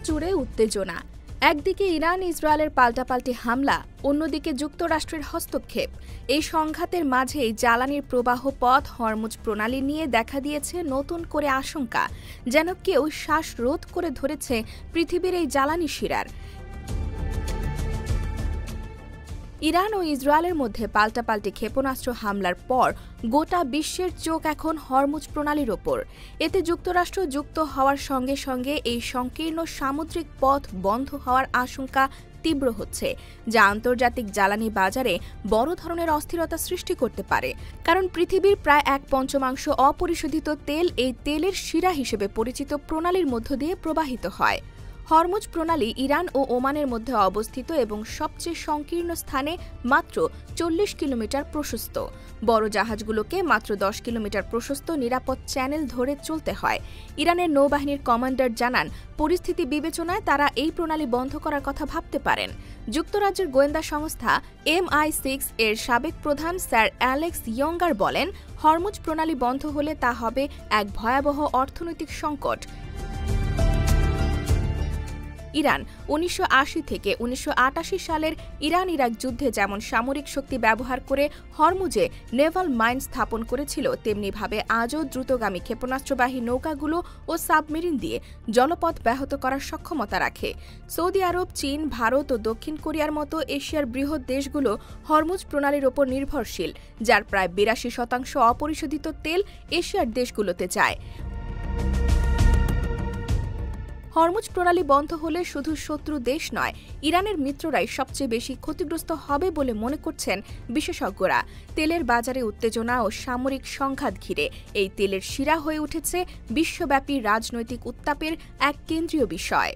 বিশ্বজুড়ে উত্তেজনা। একদিকে ইরান ইসরায়েলের পাল্টাপাল্টি হামলা, অন্যদিকে যুক্তরাষ্ট্রের হস্তক্ষেপ। এই সংঘাতের মাঝেই জ্বালানির প্রবাহ পথ হরমুজ প্রণালী নিয়ে দেখা দিয়েছে নতুন করে আশঙ্কা, যেন কেউ শ্বাসরোধ করে ধরেছে পৃথিবীর এই জ্বালানি শিরার। ইরান ও ইসরায়েলের মধ্যে পাল্টাপাল্টি ক্ষেপণাস্ত্র হামলার পর গোটা বিশ্বের চোখ এখন হরমুজ প্রণালীর ওপর। এতে যুক্তরাষ্ট্র যুক্ত হওয়ার সঙ্গে সঙ্গে এই সংকীর্ণ সামুদ্রিক পথ বন্ধ হওয়ার আশঙ্কা তীব্র হচ্ছে, যা আন্তর্জাতিক জ্বালানি বাজারে বড় ধরনের অস্থিরতা সৃষ্টি করতে পারে। কারণ পৃথিবীর প্রায় 1/5 অপরিশোধিত তেল এই তেলের শিরা হিসেবে পরিচিত প্রণালীর মধ্য দিয়ে প্রবাহিত হয়। হরমুজ প্রণালী ইরান ও ওমানের মধ্যে অবস্থিত এবং সবচেয়ে সংকীর্ণ স্থানে মাত্র 40 কিলোমিটার প্রশস্ত। বড় জাহাজগুলোকে মাত্র 10 কিলোমিটার প্রশস্ত নিরাপদ চ্যানেল ধরে চলতে হয়। ইরানের নৌবাহিনীর কমান্ডার জানান, পরিস্থিতি বিবেচনায় তারা এই প্রণালী বন্ধ করার কথা ভাবতে পারেন। যুক্তরাজ্যের গোয়েন্দা সংস্থা MI6 এর সাবেক প্রধান স্যার অ্যালেক্স ইয়ঙ্গার বলেন, হরমুজ প্রণালী বন্ধ হলে তা হবে এক ভয়াবহ অর্থনৈতিক সংকট। ইরান 1980 থেকে 1988 সালের ইরান-ইরাক যুদ্ধে যেমন সামরিক শক্তি ব্যবহার করে হরমুজে নেভাল মাইন স্থাপন করেছিল, তেমনিভাবে আজও দ্রুতগামী ক্ষেপণাস্ত্রবাহী নৌকাগুলো ও সাবমেরিন দিয়ে জলপথ ব্যাহত করার সক্ষমতা রাখে। সৌদি আরব, চীন, ভারত ও দক্ষিণ কোরিয়ার মতো এশিয়ার বৃহৎ দেশগুলো হরমুজ প্রণালীর ওপর নির্ভরশীল, যার প্রায় 82% অপরিশোধিত তেল এশিয়ার দেশগুলোতে যায়। হরমুজ প্রণালী বন্ধ হলে শুধু শত্রু দেশ নয়, ইরানের মিত্ররাই সবচেয়ে বেশি ক্ষতিগ্রস্ত হবে বলে মনে করছেন বিশেষজ্ঞরা। তেলের বাজারে উত্তেজনা ও সামরিক সংঘাত ঘিরে এই তেলের শিরা হয়ে উঠেছে বিশ্বব্যাপী রাজনৈতিক উত্তাপের এক কেন্দ্রীয় বিষয়।